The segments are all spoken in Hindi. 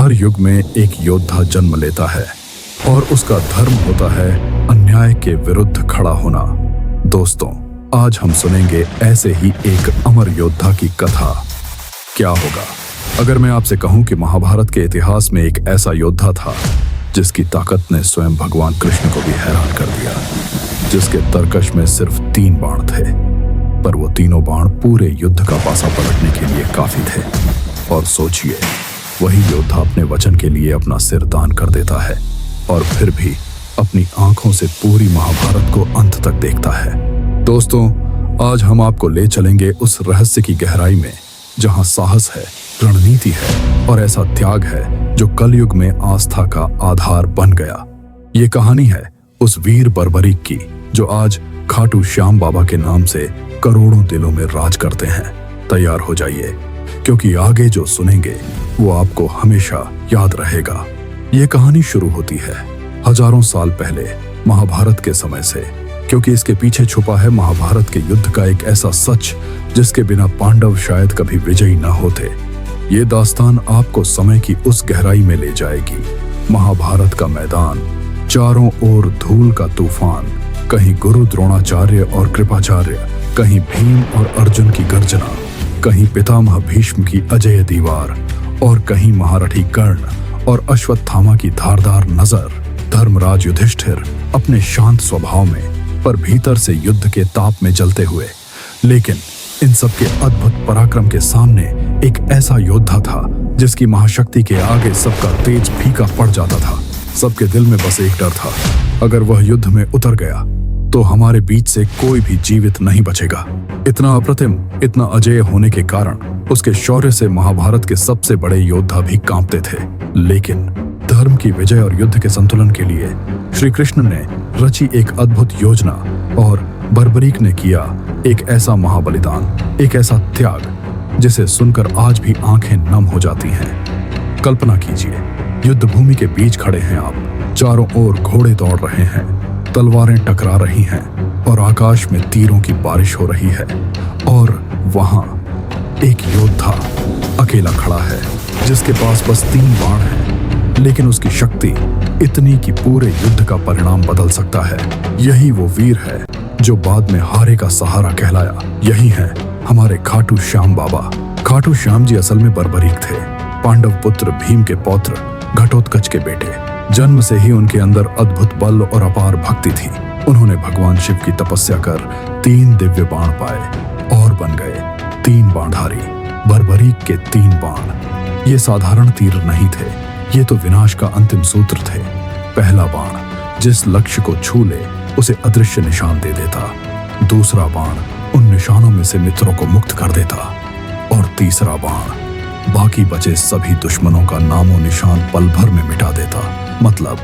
हर युग में एक योद्धा जन्म लेता है और उसका धर्म होता है अन्याय के विरुद्ध खड़ा होना। दोस्तों, आज हम सुनेंगे ऐसे ही एक अमर योद्धा की कथा। क्या होगा अगर मैं आपसे कहूं कि महाभारत के इतिहास में एक ऐसा योद्धा था जिसकी ताकत ने स्वयं भगवान कृष्ण को भी हैरान कर दिया, जिसके तरकश में सिर्फ 3 बाण थे, पर वो तीनों बाण पूरे युद्ध का पासा पलटने के लिए काफी थे। और सोचिए, वही योद्धा अपने वचन के लिए अपना सिर दान कर देता है और फिर भी अपनी आंखों से पूरी महाभारत को अंत तक देखता है। दोस्तों, आज हम आपको ले चलेंगे उस रहस्य की गहराई में जहां साहस है, रणनीति है और ऐसा त्याग है जो कलयुग में आस्था का आधार बन गया। ये कहानी है उस वीर बर्बरीक की जो आज खाटू श्याम बाबा के नाम से करोड़ों दिलों में राज करते हैं। तैयार हो जाइए, क्योंकि आगे जो सुनेंगे वो आपको हमेशा याद रहेगा। ये कहानी शुरू होती है हजारों साल पहले महाभारत के समय से, क्योंकि इसके पीछे छुपा है महाभारत के युद्ध का एक ऐसा सच जिसके बिना पांडव शायद कभी विजयी न होते। ये दास्तान आपको समय की उस गहराई में ले जाएगी। महाभारत का मैदान, चारों ओर धूल का तूफान, कहीं गुरु द्रोणाचार्य और कृपाचार्य, कहीं भीम और अर्जुन की गर्जना, कहीं पितामह भीष्म की अजेय दीवार और कहीं महारथी कर्ण और अश्वत्थामा की धारदार नजर। धर्मराज युधिष्ठिर अपने शांत स्वभाव में पर भीतर से युद्ध के ताप में जलते हुए, लेकिन इन सब के अद्भुत पराक्रम के सामने एक ऐसा योद्धा था जिसकी महाशक्ति के आगे सबका तेज फीका पड़ जाता था। सबके दिल में बस एक डर था, अगर वह युद्ध में उतर गया तो हमारे बीच से कोई भी जीवित नहीं बचेगा। इतना अप्रतिम, इतना अजेय होने के कारण उसके शौर्य से महाभारत के सबसे बड़े योद्धा भी कांपते थे। लेकिन धर्म की विजय और युद्ध के संतुलन के लिए श्री कृष्ण ने रची एक अद्भुत योजना और बर्बरीक ने किया एक ऐसा महाबलिदान, एक ऐसा त्याग जिसे सुनकर आज भी आंखें नम हो जाती हैं। कल्पना कीजिए, युद्ध भूमि के बीच खड़े हैं आप, चारों ओर घोड़े दौड़ रहे हैं, तलवारें टकरा रही हैं और आकाश में तीरों की बारिश हो रही है, और वहां एक योद्धा अकेला खड़ा है जिसके पास बस 3 बाण हैं, लेकिन उसकी शक्ति इतनी कि पूरे युद्ध का परिणाम बदल सकता है। यही वो वीर है जो बाद में हारे का सहारा कहलाया। यही है हमारे खाटू श्याम बाबा। खाटू श्याम जी असल में बर्बरीक थे, पांडव पुत्र, भीम के पौत्र, घटोत्कच के बेटे। जन्म से ही उनके अंदर अद्भुत बल और अपार भक्ति थी। उन्होंने भगवान शिव की तपस्या कर 3 दिव्य बाण पाए और बन गए 3 बाणधारी। बर्बरीक के 3 बाण ये साधारण तीर नहीं थे, ये तो विनाश का अंतिम सूत्र थे। पहला बाण जिस लक्ष्य को छू ले उसे अदृश्य निशान दे देता, दूसरा बाण उन निशानों में से मित्रों को मुक्त कर देता, और तीसरा बाण बाकी बचे सभी दुश्मनों का नामो निशान पल भर में मिटा देता। मतलब,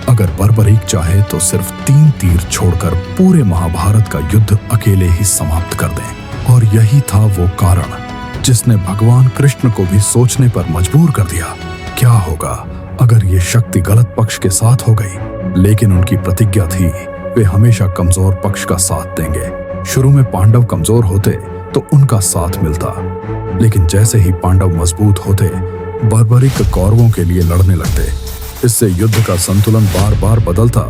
अगर बर्बरीक चाहे तो सिर्फ 3 तीर छोड़कर पूरे महाभारत का युद्ध अकेले ही समाप्त कर दें। और यही था वो कारण जिसने भगवान कृष्ण को भी सोचने पर मजबूर कर दिया, क्या होगा अगर ये शक्ति गलत पक्ष के साथ हो गई। लेकिन उनकी प्रतिज्ञा थी, वे हमेशा कमजोर पक्ष का साथ देंगे। शुरू में पांडव कमजोर होते तो उनका साथ मिलता, लेकिन जैसे ही पांडव मजबूत होते, बर्बरीक कौरवों के लिए लड़ने लगते। इससे युद्ध का संतुलन बार बार बदलता,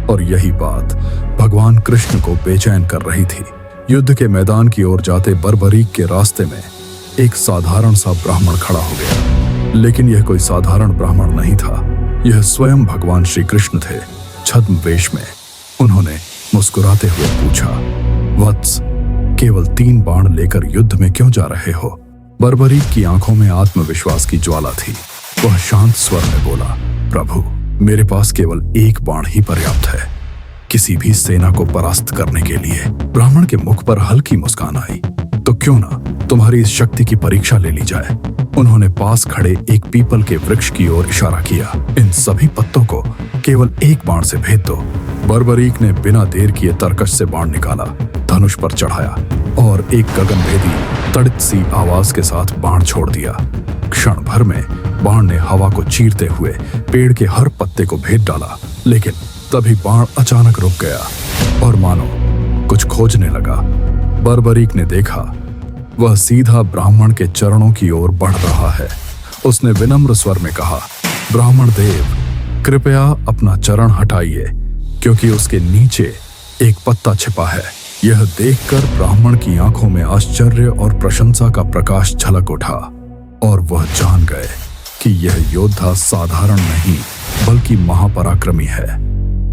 और यही बात भगवान कृष्ण को बेचैन कर रही थी। युद्ध के मैदान की ओर जाते बर्बरीक के रास्ते में एक साधारण सा ब्राह्मण खड़ा हो गया। लेकिन यह कोई साधारण ब्राह्मण नहीं था, यह स्वयं भगवान श्री कृष्ण थे, छद्म वेश में। उन्होंने मुस्कुराते हुए पूछा, वत्स, केवल 3 बाण लेकर युद्ध में क्यों जा रहे हो? बर्बरीक की आंखों में आत्मविश्वास की ज्वाला थी। वह शांत स्वर में बोला, प्रभु, मेरे पास केवल 1 बाण ही पर्याप्त है किसी भी सेना को परास्त करने के लिए। ब्राह्मण के मुख पर हल्की मुस्कान आई, तो क्यों ना तुम्हारी इस शक्ति की परीक्षा ले ली जाए। उन्होंने पास खड़े एक पीपल के वृक्ष की ओर इशारा किया, इन सभी पत्तों को केवल 1 बाण से भेद दो। बर्बरीक ने बिना देर किए तरकश से बाण निकाला, धनुष पर चढ़ाया और एक गगनभेदी तड़ित सी आवाज के साथ बाण छोड़ दिया। क्षण भर में बाण ने हवा को चीरते हुए पेड़ के हर पत्ते को भेद डाला, लेकिन तभी बाण अचानक रुक गया और मानो कुछ खोजने लगा। बर्बरीक ने देखा, वह सीधा ब्राह्मण के चरणों की ओर बढ़ रहा है उसने विनम्र स्वर में कहा, ब्राह्मण देव, कृपया अपना चरण हटाइए, क्योंकि उसके नीचे एक पत्ता छिपा है। यह देखकर ब्राह्मण की आंखों में आश्चर्य और प्रशंसा का प्रकाश झलक उठा और वह जान गए कि यह योद्धा साधारण नहीं बल्कि महापराक्रमी है।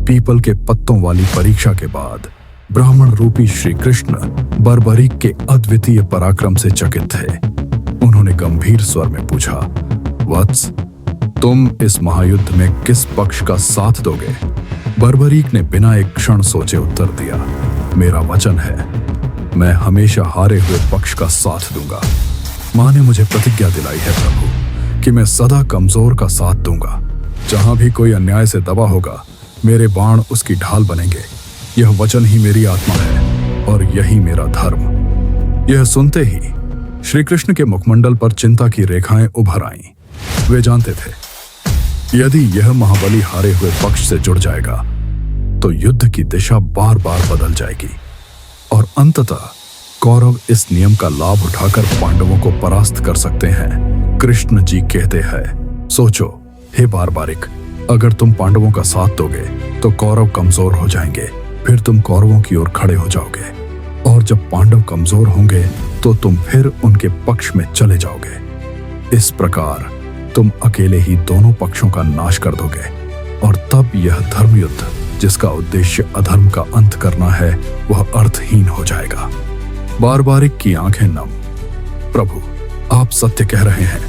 पीपल के पत्तों वाली परीक्षा के बाद ब्राह्मण रूपी श्री कृष्ण बर्बरीक के अद्वितीय पराक्रम से चकित थे। उन्होंने गंभीर स्वर में पूछा, वत्स, तुम इस महायुद्ध में किस पक्ष का साथ दोगे? बर्बरीक ने बिना एक क्षण सोचे उत्तर दिया, मेरा वचन है, मैं हमेशा हारे हुए पक्ष का साथ दूंगा। मां ने मुझे प्रतिज्ञा दिलाई है प्रभु कि मैं सदा कमजोर का साथ दूंगा। जहां भी कोई अन्याय से दबा होगा, मेरे बाण उसकी ढाल बनेंगे। यह वचन ही मेरी आत्मा है और यही मेरा धर्म। यह सुनते ही श्री कृष्ण के मुखमंडल पर चिंता की रेखाएं उभर आईं। वे जानते थे, यदि यह महाबली हारे हुए पक्ष से जुड़ जाएगा तो युद्ध की दिशा बार बार बदल जाएगी और अंततः कौरव इस नियम का लाभ उठाकर पांडवों को परास्त कर सकते हैं। कृष्ण जी कहते हैं, सोचो हे बारबारिक, अगर तुम पांडवों का साथ दोगे तो कौरव कमजोर हो जाएंगे, फिर तुम कौरवों की ओर खड़े हो जाओगे और जब पांडव कमजोर होंगे तो तुम फिर उनके पक्ष में चले जाओगे। इस प्रकार तुम अकेले ही दोनों पक्षों का नाश कर दोगे और तब यह धर्मयुद्ध, जिसका उद्देश्य अधर्म का अंत करना है, वह अर्थहीन हो जाएगा। बारबारिक की आंखें नम। प्रभु, आप सत्य कह रहे हैं।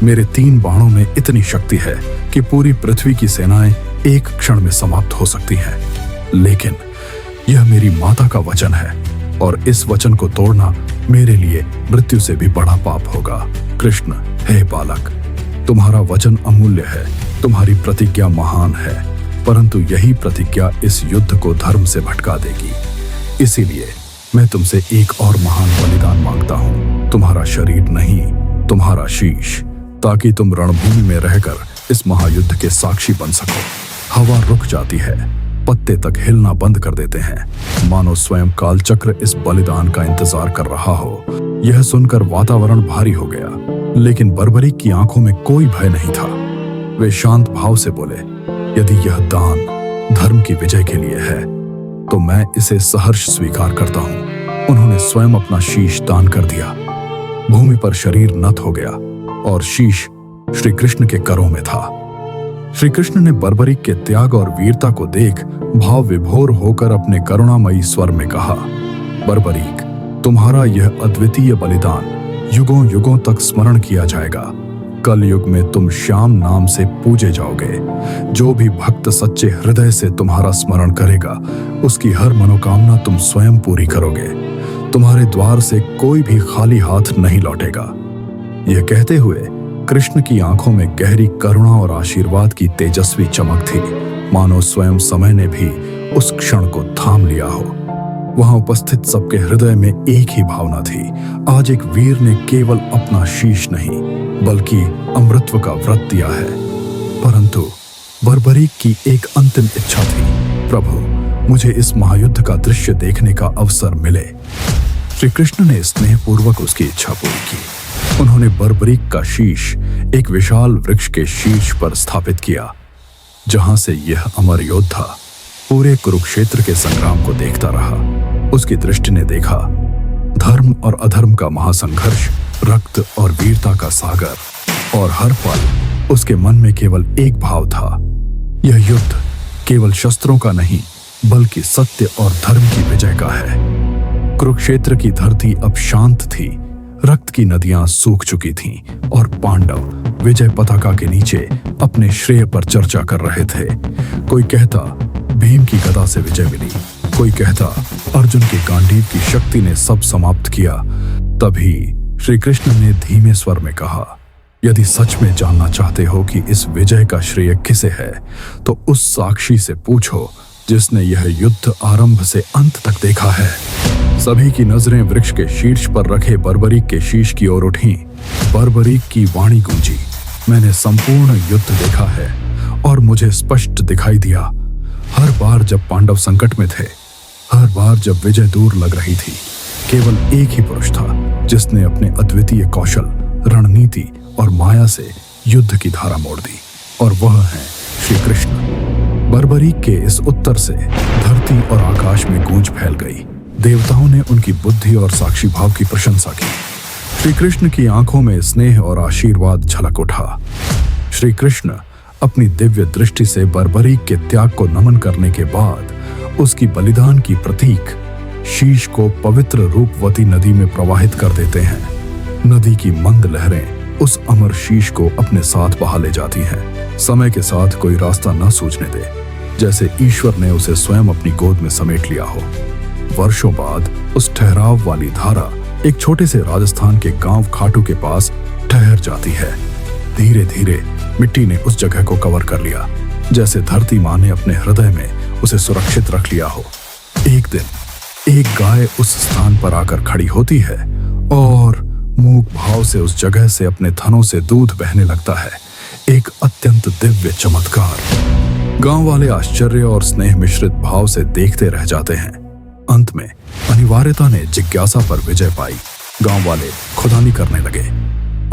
मेरे 3 बाणों में इतनी शक्ति है कि पूरी पृथ्वी की सेनाएं एक क्षण में समाप्त हो सकती हैं। लेकिन यह मेरी माता का वचन है और इस वचन को तोड़ना मेरे लिए मृत्यु से भी बड़ा पाप होगा। कृष्ण, हे बालक, तुम्हारा वचन अमूल्य है, तुम्हारी प्रतिज्ञा महान है, परंतु यही प्रतिज्ञा इस युद्ध को धर्म से भटका देगी। इसीलिए मैं तुमसे एक और महान बलिदान मांगता हूं, तुम्हारा शरीर नहीं, तुम्हारा शीश, ताकि तुम रणभूमि में रहकर इस महायुद्ध के साक्षी बन सको। हवा रुक जाती है, पत्ते तक हिलना बंद कर देते हैं, मानो स्वयं कालचक्र इस बलिदान का इंतजार कर रहा हो। यह सुनकर वातावरण भारी हो गया, लेकिन बर्बरीक की आंखों में कोई भय नहीं था। वे शांत भाव से बोले, यदि यह दान धर्म की विजय के लिए है तो मैं इसे सहर्ष स्वीकार करता हूं। उन्होंने स्वयं अपना शीश दान कर दिया। भूमि पर शरीर नत हो गया और शीश श्री कृष्ण के करों में था। श्री कृष्ण ने बर्बरीक के त्याग और वीरता को देख भाव विभोर होकर अपने करुणामयी स्वर में कहा, बर्बरीक, तुम्हारा यह अद्वितीय बलिदान युगों युगों तक स्मरण किया जाएगा। कल युग में तुम श्याम नाम से पूजे जाओगे। जो भी भक्त सच्चे हृदय से तुम्हारा स्मरण करेगा, उसकी हर मनोकामना तुम स्वयं पूरी करोगे। तुम्हारे द्वार से कोई भी खाली हाथ नहीं लौटेगा। यह कहते हुए कृष्ण की आंखों में गहरी करुणा और आशीर्वाद की तेजस्वी चमक थी, मानो स्वयं समय ने भी उस क्षण को थाम लिया हो। वहां उपस्थित सबके हृदय में एक ही भावना थी, आज एक वीर ने केवल अपना शीश नहीं बल्कि अमृतत्व का व्रत दिया है। परंतु बर्बरीक की एक अंतिम इच्छा थी, प्रभु, मुझे इस महायुद्ध का दृश्य देखने का अवसर मिले। श्री कृष्ण ने स्नेहपूर्वक उसकी इच्छा पूरी की। उन्होंने बर्बरीक का शीश एक विशाल वृक्ष के शीर्ष पर स्थापित किया, जहां से यह अमर योद्धा पूरे कुरुक्षेत्र के संग्राम को देखता रहा। उसकी दृष्टि ने देखा, धर्म और अधर्म का महासंघर्ष, रक्त और वीरता का सागर, और हर पल उसके मन में केवल एक भाव था, यह युद्ध केवल शस्त्रों का नहीं बल्कि सत्य और धर्म की विजय का है। कुरुक्षेत्र की धरती अब शांत थी, रक्त की नदियां सूख चुकी थीं और पांडव विजय पताका के नीचे अपने श्रेय पर चर्चा कर रहे थे। कोई कहता भीम की गदा से विजय मिली, कोई कहता अर्जुन की गांडीव की शक्ति ने सब समाप्त किया। तभी श्री कृष्ण ने धीमे स्वर में कहा, यदि सच में जानना चाहते हो कि इस विजय का श्रेय किसे है, तो उस साक्षी से पूछो जिसने यह युद्ध आरंभ से अंत तक देखा है। सभी की नजरें वृक्ष के शीर्ष पर रखे बर्बरीक के शीश की ओर उठी। बर्बरीक की वाणी गूंजी, मैंने संपूर्ण युद्ध देखा है और मुझे स्पष्ट दिखाई दिया। हर बार जब पांडव संकट में थे, हर बार जब विजय दूर लग रही थी, केवल एक ही पुरुष था जिसने अपने अद्वितीय कौशल, रणनीति और माया से युद्ध की धारा मोड़ दी, और वह हैं श्री कृष्ण। बर्बरीक के इस उत्तर से धरती और आकाश में गूंज फैल गई। देवताओं ने उनकी बुद्धि और साक्षी भाव की प्रशंसा की। श्री कृष्ण की आंखों में स्नेह और आशीर्वाद झलक उठा। श्री कृष्ण अपनी दिव्य दृष्टि से बर्बरीक के त्याग को नमन करने के बाद उसकी बलिदान की प्रतीक शीश को पवित्र रूपवती नदी में प्रवाहित कर देते हैं। नदी की मंद लहरें उस अमर शीश को अपने साथ बहा ले जाती हैं। समय के साथ कोई रास्ता न सूझने दे, जैसे ईश्वर ने उसे स्वयं अपनी गोद में समेट लिया हो। वर्षों बाद उस ठहराव वाली धारा एक छोटे से राजस्थान के गांव खाटू के पास ठहर जाती है। धीरे धीरे मिट्टी ने उस जगह को कवर कर लिया, जैसे धरती माँ ने अपने हृदय में उसे सुरक्षित रख लिया हो। एक दिन एक गाय उस स्थान पर आकर खड़ी होती है और मूक भाव से उस जगह से अपने थनों से दूध बहने लगता है। एक अत्यंत दिव्य चमत्कार। गांव वाले आश्चर्य और स्नेह मिश्रित भाव से देखते रह जाते हैं। अंत में अनिवार्यता ने जिज्ञासा पर विजय पाई। गांव वाले खुदानी करने लगे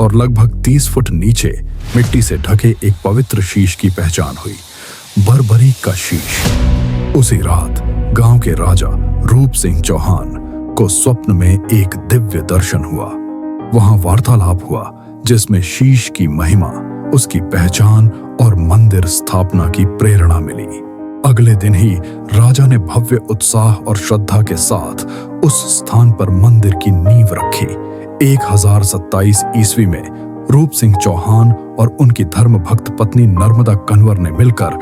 और लगभग 30 फुट नीचे मिट्टी से ढके एक पवित्र शीश की पहचान हुई, बर्बरीक का शीश। उसी रात गांव के राजा रूप सिंह चौहान को स्वप्न में एक दिव्य दर्शन हुआ। वहां वार्तालाप हुआ जिसमें शीश की महिमा, उसकी पहचान और मंदिर स्थापना की प्रेरणा मिली। अगले दिन ही राजा ने भव्य उत्साह और श्रद्धा के साथ उस स्थान पर मंदिर की नींव रखी। 1027 ईस्वी में रूप सिंह चौहान और उनकी धर्म भक्त पत्नी नर्मदा कन्वर ने मिलकर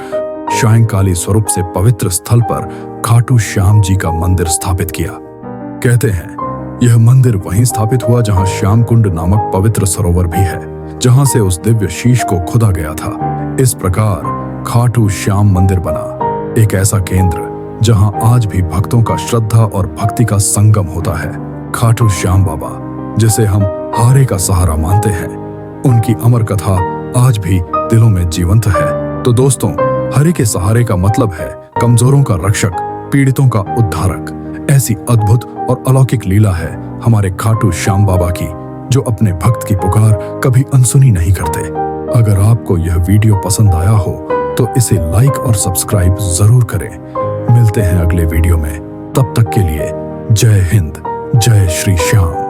सायंकाली स्वरूप से पवित्र स्थल पर खाटू श्याम जी का मंदिर स्थापित किया। कहते हैं यह मंदिर वहीं स्थापित हुआ जहां श्याम कुंड नामक पवित्र सरोवर भी है, जहां से उस दिव्य शीश को खुदा गया था। इस प्रकार खाटू श्याम मंदिर बना, एक ऐसा केंद्र जहां आज भी भक्तों का श्रद्धा और भक्ति का संगम होता है। खाटू श्याम बाबा, जिसे हम हारे का सहारा मानते हैं, उनकी अमर कथा आज भी दिलों में जीवंत है। तो दोस्तों, हरे के सहारे का मतलब है कमजोरों का रक्षक, पीड़ितों का उद्धारक। ऐसी अद्भुत और अलौकिक लीला है हमारे खाटू श्याम बाबा की, जो अपने भक्त की पुकार कभी अनसुनी नहीं करते। अगर आपको यह वीडियो पसंद आया हो तो इसे लाइक और सब्सक्राइब जरूर करें। मिलते हैं अगले वीडियो में, तब तक के लिए जय हिंद, जय श्री श्याम।